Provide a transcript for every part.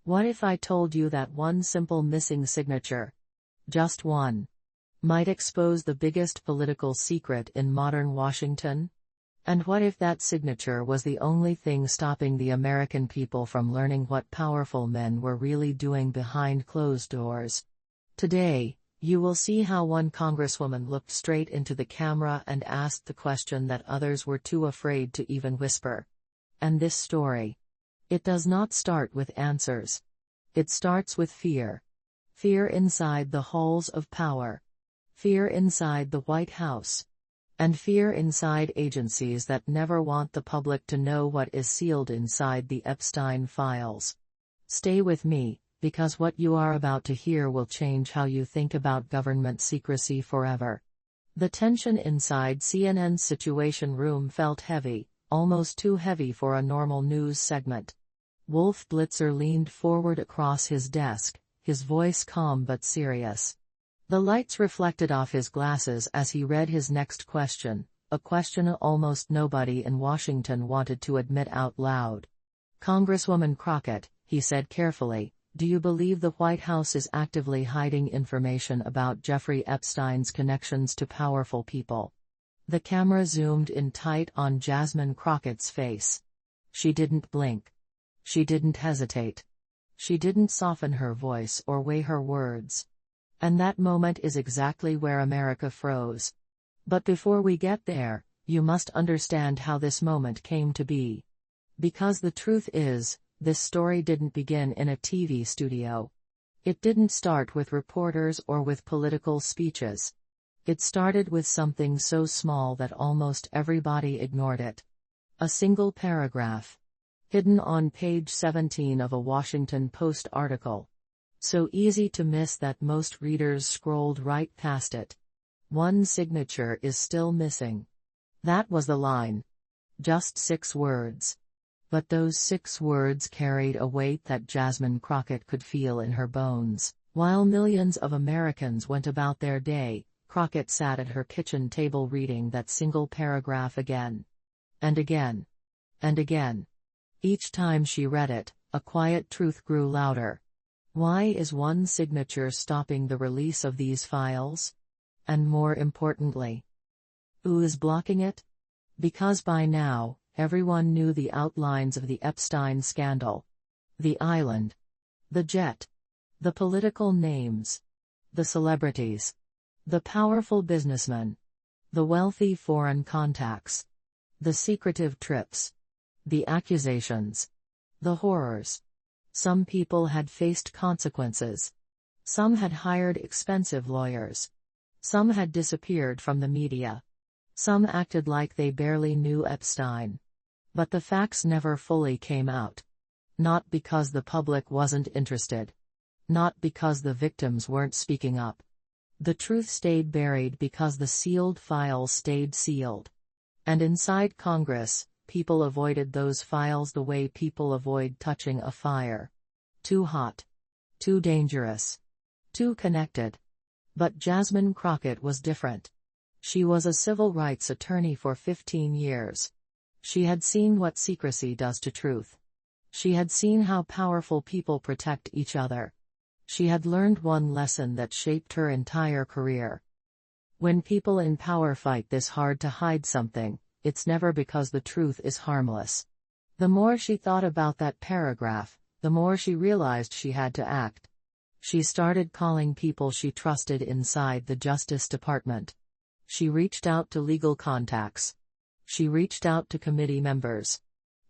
What if I told you that one simple missing signature, just one, might expose the biggest political secret in modern Washington? And what if that signature was the only thing stopping the American people from learning what powerful men were really doing behind closed doors? Today, you will see how one congresswoman looked straight into the camera and asked the question that others were too afraid to even whisper. And this story, it does not start with answers. It starts with fear. Fear inside the halls of power. Fear inside the White House. And fear inside agencies that never want the public to know what is sealed inside the Epstein files. Stay with me, because what you are about to hear will change how you think about government secrecy forever. The tension inside CNN's Situation Room felt heavy, almost too heavy for a normal news segment. Wolf Blitzer leaned forward across his desk, his voice calm but serious. The lights reflected off his glasses as he read his next question, a question almost nobody in Washington wanted to admit out loud. "Congresswoman Crockett," he said carefully, "do you believe the White House is actively hiding information about Jeffrey Epstein's connections to powerful people?" The camera zoomed in tight on Jasmine Crockett's face. She didn't blink. She didn't hesitate. She didn't soften her voice or weigh her words. And that moment is exactly where America froze. But before we get there, you must understand how this moment came to be. Because the truth is, this story didn't begin in a TV studio. It didn't start with reporters or with political speeches. It started with something so small that almost everybody ignored it. A single paragraph. Hidden on page 17 of a Washington Post article. So easy to miss that most readers scrolled right past it. "One signature is still missing." That was the line. Just 6 words. But those 6 words carried a weight that Jasmine Crockett could feel in her bones. While millions of Americans went about their day, Crockett sat at her kitchen table reading that single paragraph again. And again. And again. Each time she read it, a quiet truth grew louder. Why is one signature stopping the release of these files? And more importantly, who is blocking it? Because by now, everyone knew the outlines of the Epstein scandal. The island. The jet. The political names. The celebrities. The powerful businessmen. The wealthy foreign contacts. The secretive trips. The accusations. The horrors. Some people had faced consequences. Some had hired expensive lawyers. Some had disappeared from the media. Some acted like they barely knew Epstein. But the facts never fully came out. Not because the public wasn't interested. Not because the victims weren't speaking up. The truth stayed buried because the sealed files stayed sealed. And inside Congress, people avoided those files the way people avoid touching a fire. Too hot. Too dangerous. Too connected. But Jasmine Crockett was different. She was a civil rights attorney for 15 years. She had seen what secrecy does to truth. She had seen how powerful people protect each other. She had learned one lesson that shaped her entire career. When people in power fight this hard to hide something, it's never because the truth is harmless. The more she thought about that paragraph, the more she realized she had to act. She started calling people she trusted inside the Justice Department. She reached out to legal contacts. She reached out to committee members.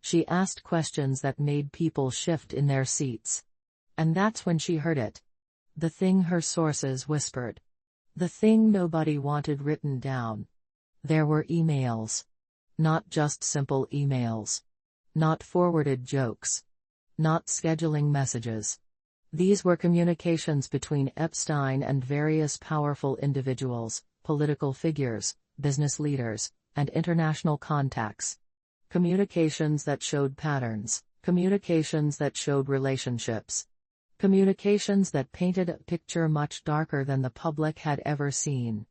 She asked questions that made people shift in their seats. And that's when she heard it. The thing her sources whispered. The thing nobody wanted written down. There were emails. Not just simple emails. Not forwarded jokes. Not scheduling messages. These were communications between Epstein and various powerful individuals, political figures, business leaders, and international contacts. Communications that showed patterns, communications that showed relationships. Communications that painted a picture much darker than the public had ever seen.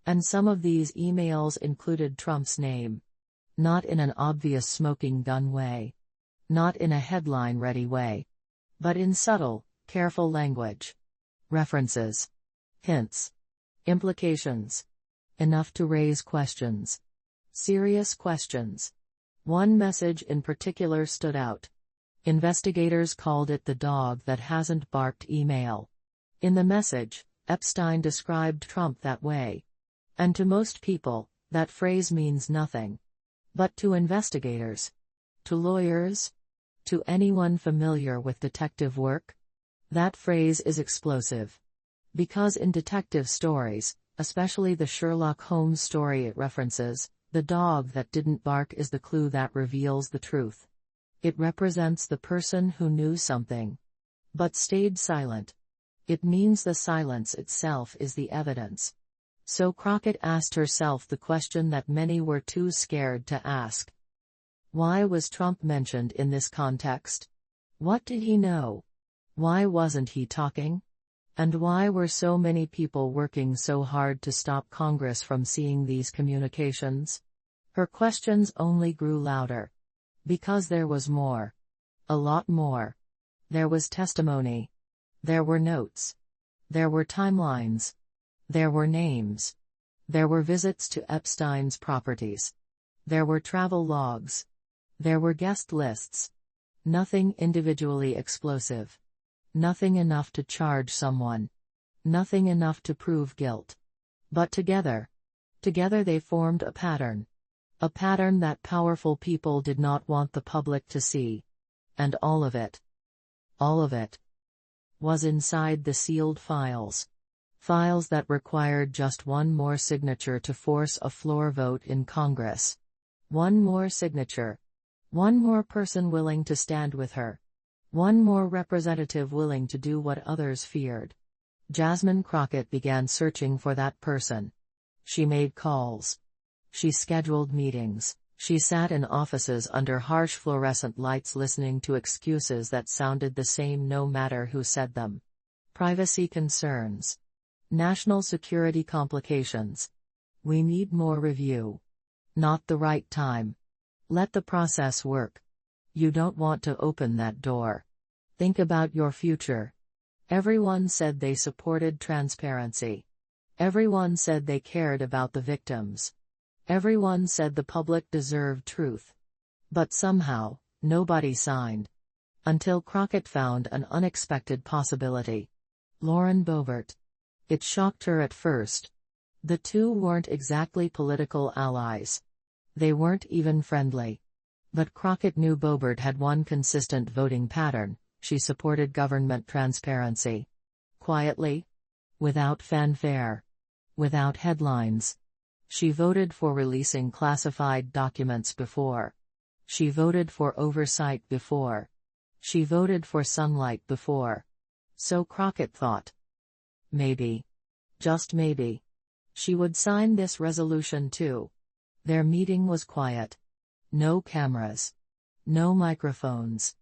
And some of these emails included Trump's name. Not in an obvious smoking gun way. Not in a headline-ready way. but in subtle, careful language. References. Hints. Implications. Enough to raise questions. Serious questions. One message in particular stood out. Investigators called it the dog that hasn't barked email. In the message, Epstein described Trump that way. And to most people, that phrase means nothing. But to investigators, to lawyers, to anyone familiar with detective work, that phrase is explosive. Because in detective stories, especially the Sherlock Holmes story it references, the dog that didn't bark is the clue that reveals the truth. It represents the person who knew something, but stayed silent. It means the silence itself is the evidence. So Crockett asked herself the question that many were too scared to ask. Why was Trump mentioned in this context? What did he know? Why wasn't he talking? And why were so many people working so hard to stop Congress from seeing these communications? Her questions only grew louder. Because there was more. A lot more. There was testimony. There were notes. There were timelines. There were names. There were visits to Epstein's properties. There were travel logs. There were guest lists. Nothing individually explosive. Nothing enough to charge someone. Nothing enough to prove guilt. But together they formed a pattern. A pattern that powerful people did not want the public to see. And all of it, was inside the sealed files. Files that required just one more signature to force a floor vote in Congress. One more signature. One more person willing to stand with her. One more representative willing to do what others feared. Jasmine Crockett began searching for that person. She made calls. She scheduled meetings. She sat in offices under harsh fluorescent lights listening to excuses that sounded the same no matter who said them. Privacy concerns. National security complications. We need more review. Not the right time. Let the process work. You don't want to open that door. Think about your future. Everyone said they supported transparency. Everyone said they cared about the victims. Everyone said the public deserved truth. But somehow, nobody signed. Until Crockett found an unexpected possibility. Lauren Boebert. It shocked her at first. The two weren't exactly political allies. They weren't even friendly. But Crockett knew Boebert had one consistent voting pattern: she supported government transparency. Quietly. Without fanfare. Without headlines. She voted for releasing classified documents before. She voted for oversight before. She voted for sunlight before. So Crockett thought. Maybe. Just maybe. She would sign this resolution too. Their meeting was quiet. No cameras. No microphones.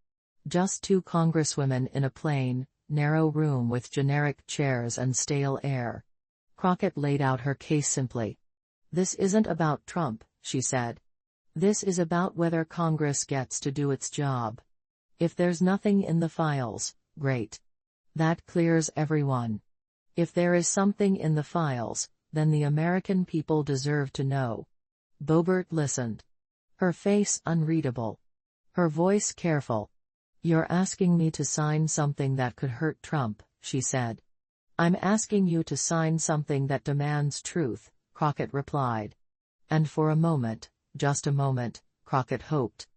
Just two congresswomen in a plain, narrow room with generic chairs and stale air. Crockett laid out her case simply. This isn't about Trump, she said. This is about whether Congress gets to do its job. If there's nothing in the files, great. That clears everyone. If there is something in the files, then the American people deserve to know. Boebert listened. Her face unreadable. Her voice careful. You're asking me to sign something that could hurt Trump, she said. I'm asking you to sign something that demands truth, Crockett replied. And for a moment, just a moment, Crockett hoped.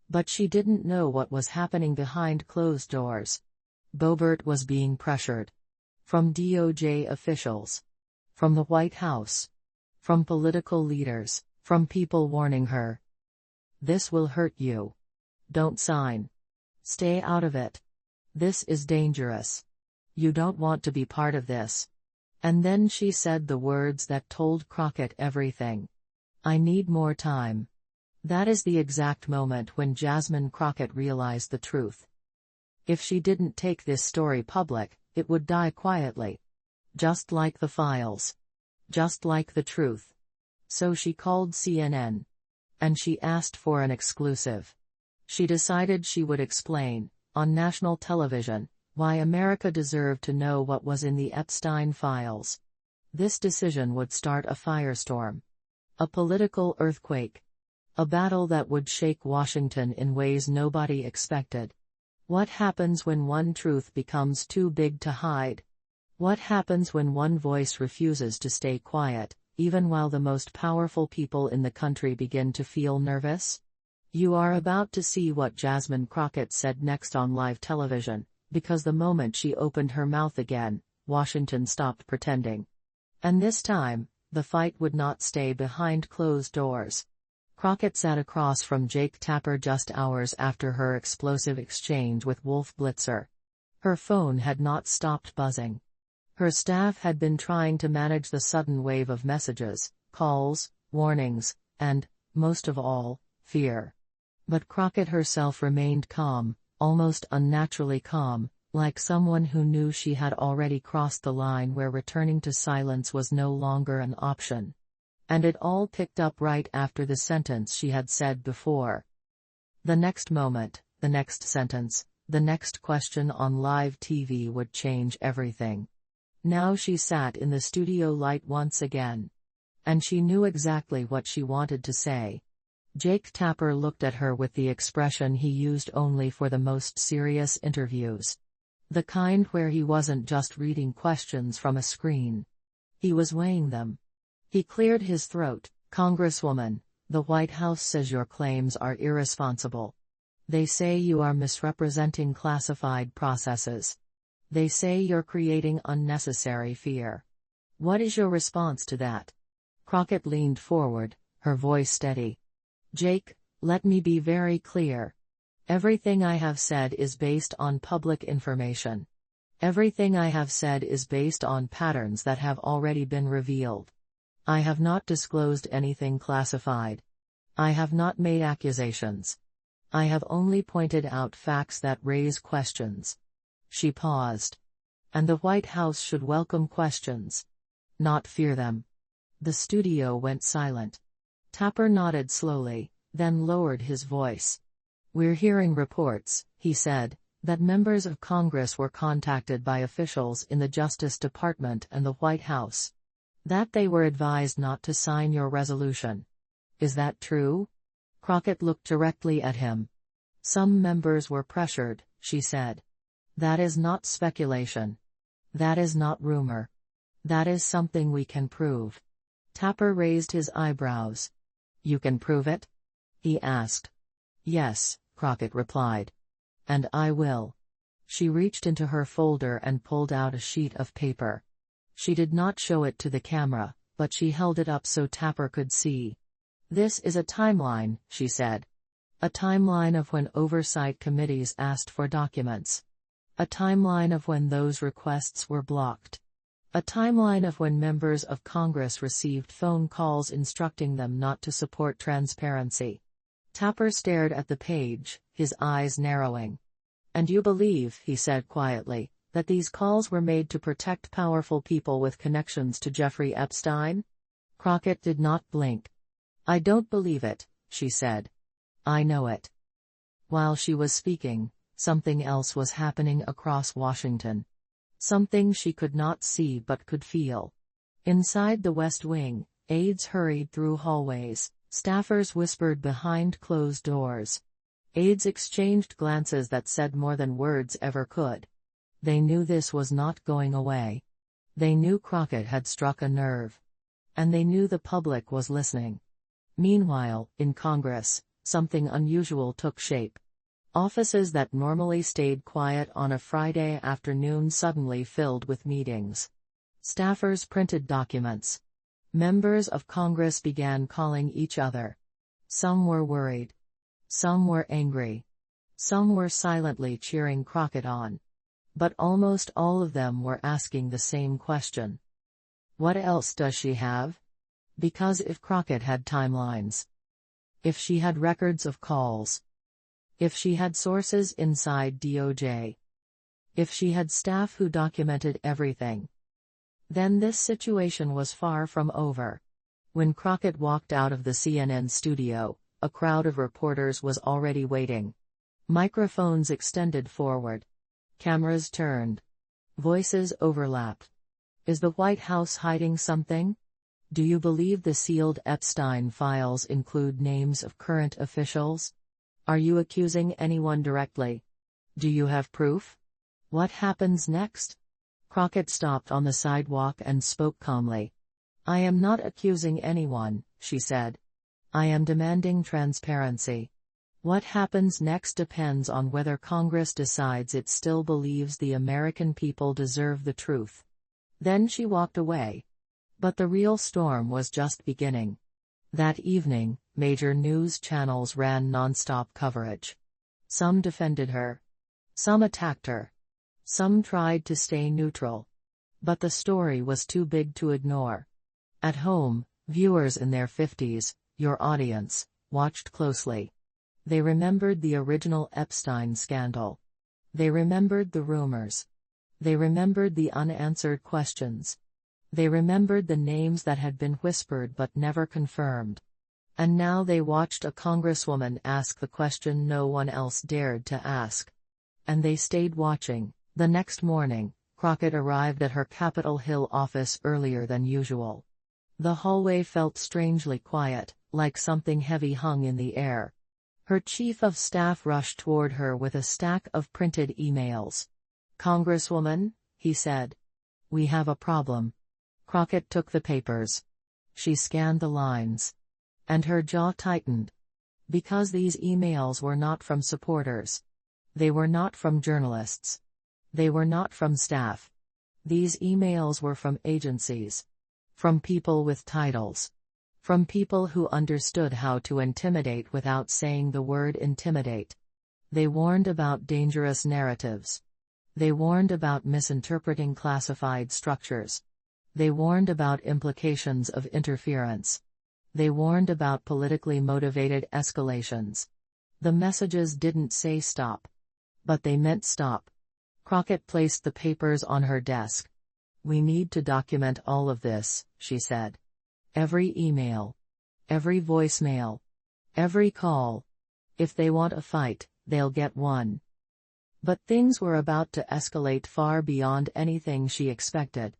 But she didn't know what was happening behind closed doors. Boebert was being pressured. From DOJ officials. From the White House. From political leaders. From people warning her. This will hurt you. Don't sign. Stay out of it. This is dangerous. You don't want to be part of this. And then she said the words that told Crockett everything. I need more time. That is the exact moment when Jasmine Crockett realized the truth. If she didn't take this story public, it would die quietly. Just like the files. Just like the truth. So she called CNN. And she asked for an exclusive. She decided she would explain, on national television, why America deserved to know what was in the Epstein files. This decision would start a firestorm. A political earthquake. A battle that would shake Washington in ways nobody expected. What happens when one truth becomes too big to hide? What happens when one voice refuses to stay quiet, even while the most powerful people in the country begin to feel nervous? You are about to see what Jasmine Crockett said next on live television, because the moment she opened her mouth again, Washington stopped pretending. And this time, the fight would not stay behind closed doors. Crockett sat across from Jake Tapper just hours after her explosive exchange with Wolf Blitzer. Her phone had not stopped buzzing. Her staff had been trying to manage the sudden wave of messages, calls, warnings, and, most of all, fear. But Crockett herself remained calm, almost unnaturally calm, like someone who knew she had already crossed the line where returning to silence was no longer an option. And it all picked up right after the sentence she had said before. The next moment, the next sentence, the next question on live TV would change everything. Now she sat in the studio light once again. And she knew exactly what she wanted to say. Jake Tapper looked at her with the expression he used only for the most serious interviews. The kind where he wasn't just reading questions from a screen. He was weighing them. He cleared his throat. "Congresswoman, the White House says your claims are irresponsible. They say you are misrepresenting classified processes. They say you're creating unnecessary fear. What is your response to that?" Crockett leaned forward, her voice steady. "Jake, let me be very clear. Everything I have said is based on public information. Everything I have said is based on patterns that have already been revealed. I have not disclosed anything classified. I have not made accusations. I have only pointed out facts that raise questions." She paused. "And the White House should welcome questions, not fear them." The studio went silent. Tapper nodded slowly, then lowered his voice. "We're hearing reports," he said, "that members of Congress were contacted by officials in the Justice Department and the White House. That they were advised not to sign your resolution. Is that true?" Crockett looked directly at him. "Some members were pressured," she said. "That is not speculation. That is not rumor. That is something we can prove." Tapper raised his eyebrows. "You can prove it?" he asked. "Yes," Crockett replied. "And I will." She reached into her folder and pulled out a sheet of paper. She did not show it to the camera, but she held it up so Tapper could see. "This is a timeline," she said. "A timeline of when oversight committees asked for documents. A timeline of when those requests were blocked. A timeline of when members of Congress received phone calls instructing them not to support transparency." Tapper stared at the page, his eyes narrowing. "And you believe," he said quietly, "that these calls were made to protect powerful people with connections to Jeffrey Epstein?" Crockett did not blink. "I don't believe it," she said. "I know it." While she was speaking, something else was happening across Washington. Something she could not see but could feel. Inside the West Wing, aides hurried through hallways, staffers whispered behind closed doors. Aides exchanged glances that said more than words ever could. They knew this was not going away. They knew Crockett had struck a nerve. And they knew the public was listening. Meanwhile, in Congress, something unusual took shape. Offices that normally stayed quiet on a Friday afternoon suddenly filled with meetings. Staffers printed documents. Members of Congress began calling each other. Some were worried. Some were angry. Some were silently cheering Crockett on. But almost all of them were asking the same question. What else does she have? Because if Crockett had timelines, if she had records of calls, if she had sources inside DOJ, if she had staff who documented everything, then this situation was far from over. When Crockett walked out of the CNN studio, a crowd of reporters was already waiting. Microphones extended forward. Cameras turned. Voices overlapped. Is the White House hiding something? Do you believe the sealed Epstein files include names of current officials? Are you accusing anyone directly? Do you have proof? What happens next? Crockett stopped on the sidewalk and spoke calmly. I am not accusing anyone, she said. I am demanding transparency. What happens next depends on whether Congress decides it still believes the American people deserve the truth. Then she walked away. But the real storm was just beginning. That evening, major news channels ran nonstop coverage. Some defended her. Some attacked her. Some tried to stay neutral. But the story was too big to ignore. At home, viewers in their 50s, your audience, watched closely. They remembered the original Epstein scandal. They remembered the rumors. They remembered the unanswered questions. They remembered the names that had been whispered but never confirmed. And now they watched a congresswoman ask the question no one else dared to ask. And they stayed watching. The next morning, Crockett arrived at her Capitol Hill office earlier than usual. The hallway felt strangely quiet, like something heavy hung in the air. Her chief of staff rushed toward her with a stack of printed emails. Congresswoman, he said. We have a problem. Crockett took the papers. She scanned the lines. And her jaw tightened. Because these emails were not from supporters. They were not from journalists. They were not from staff. These emails were from agencies. From people with titles. From people who understood how to intimidate without saying the word intimidate. They warned about dangerous narratives. They warned about misinterpreting classified structures. They warned about implications of interference. They warned about politically motivated escalations. The messages didn't say stop. But they meant stop. Crockett placed the papers on her desk. We need to document all of this, she said. Every email. Every voicemail. Every call. If they want a fight, they'll get one. But things were about to escalate far beyond anything she expected.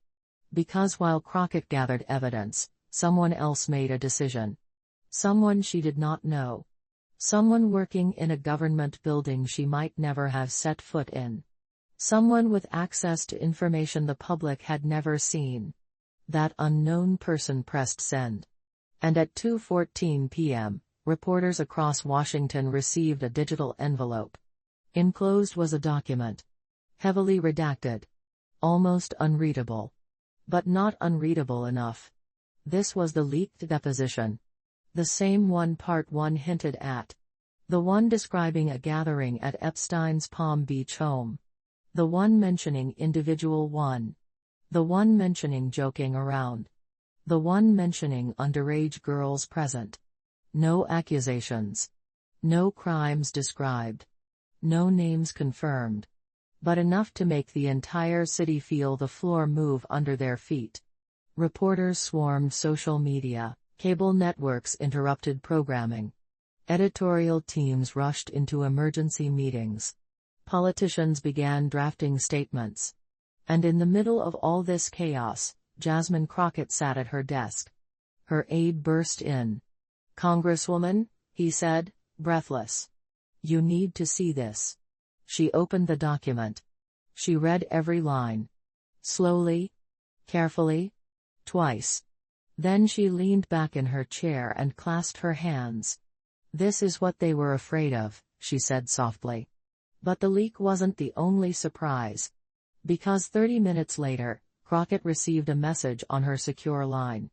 Because while Crockett gathered evidence, someone else made a decision. Someone she did not know. Someone working in a government building she might never have set foot in. Someone with access to information the public had never seen. That unknown person pressed send. And at 2:14 p.m., reporters across Washington received a digital envelope. Enclosed was a document. Heavily redacted. Almost unreadable. But not unreadable enough. This was the leaked deposition. The same one Part 1 hinted at. The one describing a gathering at Epstein's Palm Beach home. The one mentioning Individual 1. The one mentioning joking around. The one mentioning underage girls present. No accusations. No crimes described. No names confirmed. But enough to make the entire city feel the floor move under their feet. Reporters swarmed social media, cable networks interrupted programming. Editorial teams rushed into emergency meetings. Politicians began drafting statements. And in the middle of all this chaos, Jasmine Crockett sat at her desk. Her aide burst in. Congresswoman, he said, breathless. You need to see this. She opened the document. She read every line. Slowly. Carefully. Twice. Then she leaned back in her chair and clasped her hands. This is what they were afraid of, she said softly. But the leak wasn't the only surprise. Because 30 minutes later, Crockett received a message on her secure line.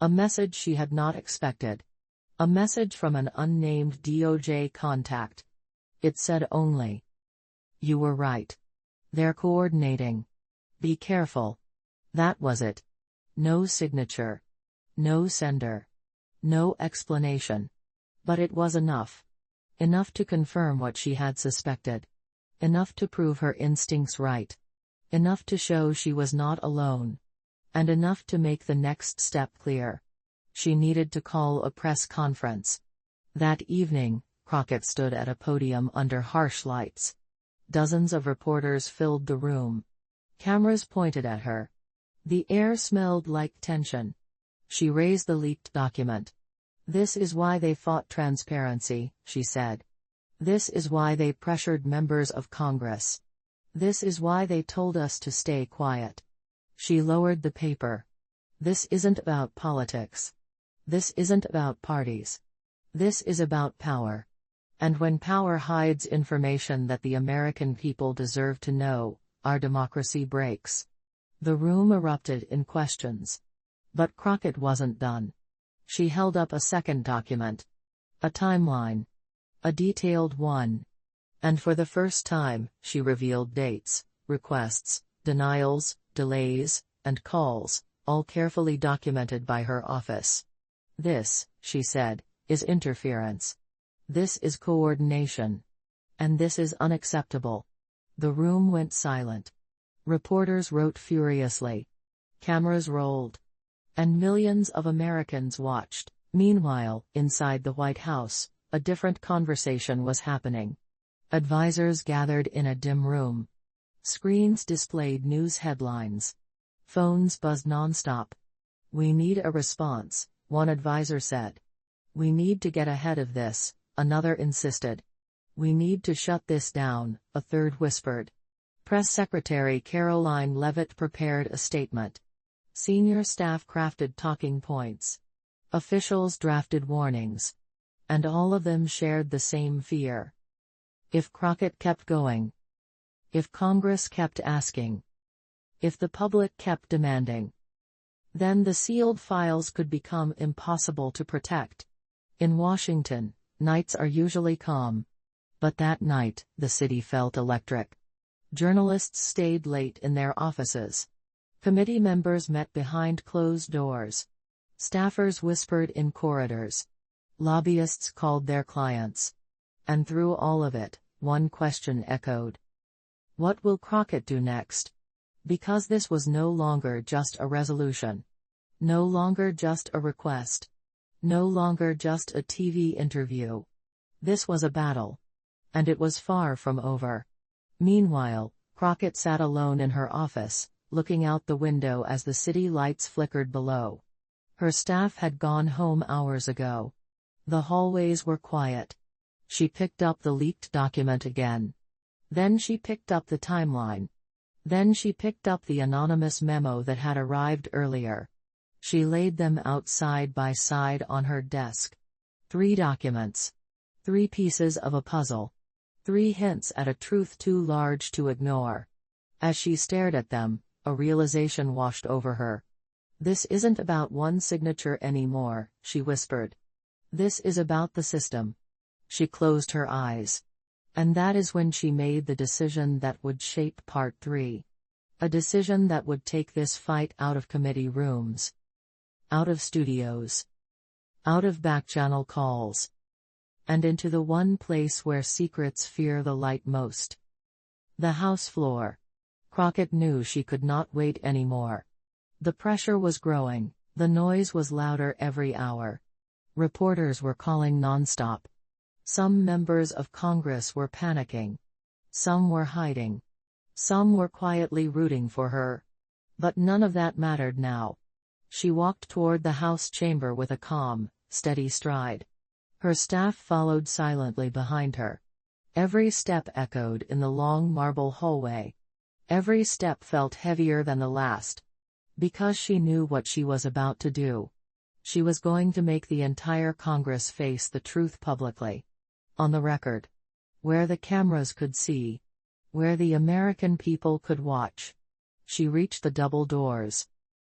A message she had not expected. A message from an unnamed DOJ contact. It said only. You were right. They're coordinating. Be careful. That was it. No signature. No sender. No explanation. But it was enough. Enough to confirm what she had suspected. Enough to prove her instincts right. Enough to show she was not alone. And enough to make the next step clear. She needed to call a press conference. That evening, Crockett stood at a podium under harsh lights. Dozens of reporters filled the room. Cameras pointed at her. The air smelled like tension. She raised the leaked document. "This is why they fought transparency," she said. "This is why they pressured members of Congress. This is why they told us to stay quiet." She lowered the paper. "This isn't about politics. This isn't about parties. This is about power. And when power hides information that the American people deserve to know, our democracy breaks." The room erupted in questions. But Crockett wasn't done. She held up a second document. A timeline. A detailed one. And for the first time, she revealed dates, requests, denials, delays, and calls, all carefully documented by her office. "This," she said, "is interference. This is coordination. And this is unacceptable." The room went silent. Reporters wrote furiously. Cameras rolled. And millions of Americans watched. Meanwhile, inside the White House, a different conversation was happening. Advisors gathered in a dim room. Screens displayed news headlines. Phones buzzed nonstop. "We need a response," one advisor said. "We need to get ahead of this," another insisted. "We need to shut this down," a third whispered. Press Secretary Caroline Leavitt prepared a statement. Senior staff crafted talking points. Officials drafted warnings. And all of them shared the same fear. If Crockett kept going. If Congress kept asking. If the public kept demanding. Then the sealed files could become impossible to protect. In Washington, nights are usually calm. But that night, the city felt electric. Journalists stayed late in their offices. Committee members met behind closed doors. Staffers whispered in corridors. Lobbyists called their clients. And through all of it, one question echoed. What will Crockett do next? Because this was no longer just a resolution. No longer just a request. No longer just a TV interview. This was a battle. And it was far from over. Meanwhile, Crockett sat alone in her office, looking out the window as the city lights flickered below. Her staff had gone home hours ago. The hallways were quiet. She picked up the leaked document again. Then she picked up the timeline. Then she picked up the anonymous memo that had arrived earlier. She laid them out side by side on her desk. 3 documents. 3 pieces of a puzzle. 3 hints at a truth too large to ignore. As she stared at them, a realization washed over her. This isn't about one signature anymore, she whispered. This is about the system. She closed her eyes. And that is when she made the decision that would shape Part 3. A decision that would take this fight out of committee rooms. Out of studios. Out of back-channel calls. And into the one place where secrets fear the light most. The House floor. Crockett knew she could not wait anymore. The pressure was growing, the noise was louder every hour. Reporters were calling nonstop. Some members of Congress were panicking. Some were hiding. Some were quietly rooting for her. But none of that mattered now. She walked toward the House chamber with a calm, steady stride. Her staff followed silently behind her. Every step echoed in the long marble hallway. Every step felt heavier than the last. Because she knew what she was about to do. She was going to make the entire Congress face the truth publicly. On the record. Where the cameras could see. Where the American people could watch. She reached the double doors.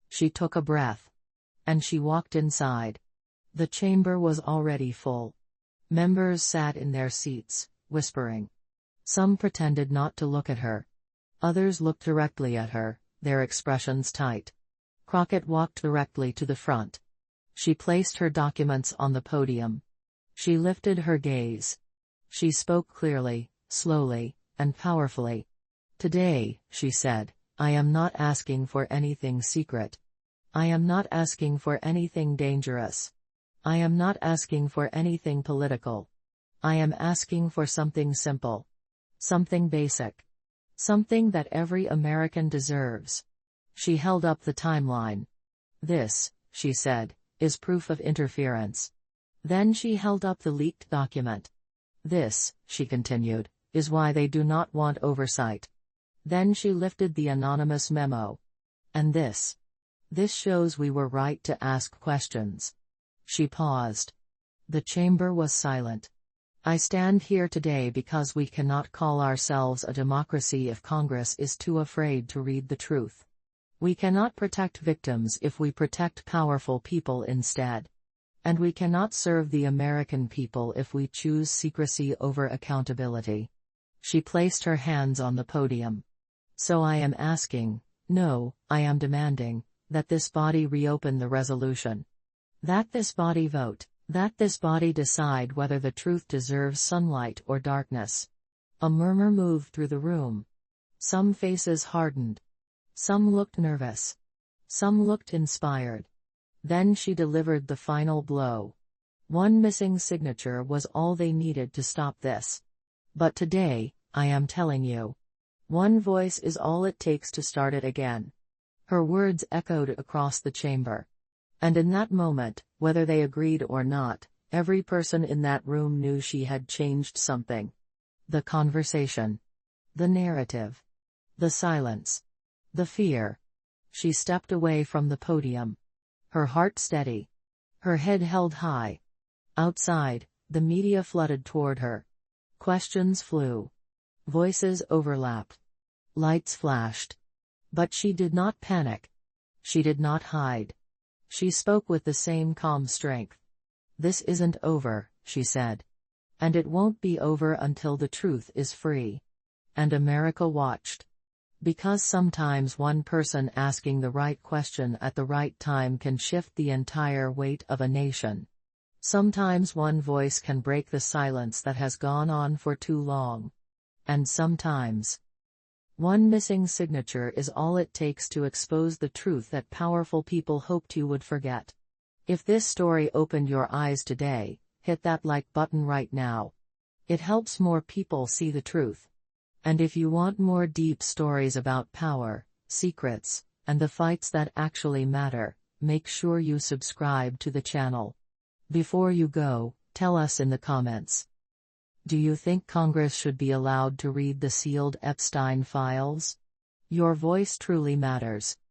She took a breath. And she walked inside. The chamber was already full. Members sat in their seats, whispering. Some pretended not to look at her. Others looked directly at her, their expressions tight. Crockett walked directly to the front. She placed her documents on the podium. She lifted her gaze. She spoke clearly, slowly, and powerfully. Today, she said, I am not asking for anything secret. I am not asking for anything dangerous. I am not asking for anything political. I am asking for something simple. Something basic. Something that every American deserves. She held up the timeline. This, she said, is proof of interference. Then she held up the leaked document. This, she continued, is why they do not want oversight. Then she lifted the anonymous memo. And this. This shows we were right to ask questions. She paused. The chamber was silent. I stand here today because we cannot call ourselves a democracy if Congress is too afraid to read the truth. We cannot protect victims if we protect powerful people instead. And we cannot serve the American people if we choose secrecy over accountability. She placed her hands on the podium. So I am asking, no, I am demanding, that this body reopen the resolution. That this body vote. That this body decide whether the truth deserves sunlight or darkness. A murmur moved through the room. Some faces hardened. Some looked nervous. Some looked inspired. Then she delivered the final blow. One missing signature was all they needed to stop this. But today, I am telling you. One voice is all it takes to start it again. Her words echoed across the chamber. And in that moment, whether they agreed or not, every person in that room knew she had changed something. The conversation. The narrative. The silence. The fear. She stepped away from the podium. Her heart steady. Her head held high. Outside, the media flooded toward her. Questions flew. Voices overlapped. Lights flashed. But she did not panic. She did not hide. She spoke with the same calm strength. This isn't over, she said. And it won't be over until the truth is free. And America watched. Because sometimes one person asking the right question at the right time can shift the entire weight of a nation. Sometimes one voice can break the silence that has gone on for too long. And sometimes one missing signature is all it takes to expose the truth that powerful people hoped you would forget. If this story opened your eyes today, hit that like button right now. It helps more people see the truth. And if you want more deep stories about power, secrets, and the fights that actually matter, make sure you subscribe to the channel. Before you go, tell us in the comments. Do you think Congress should be allowed to read the sealed Epstein files? Your voice truly matters.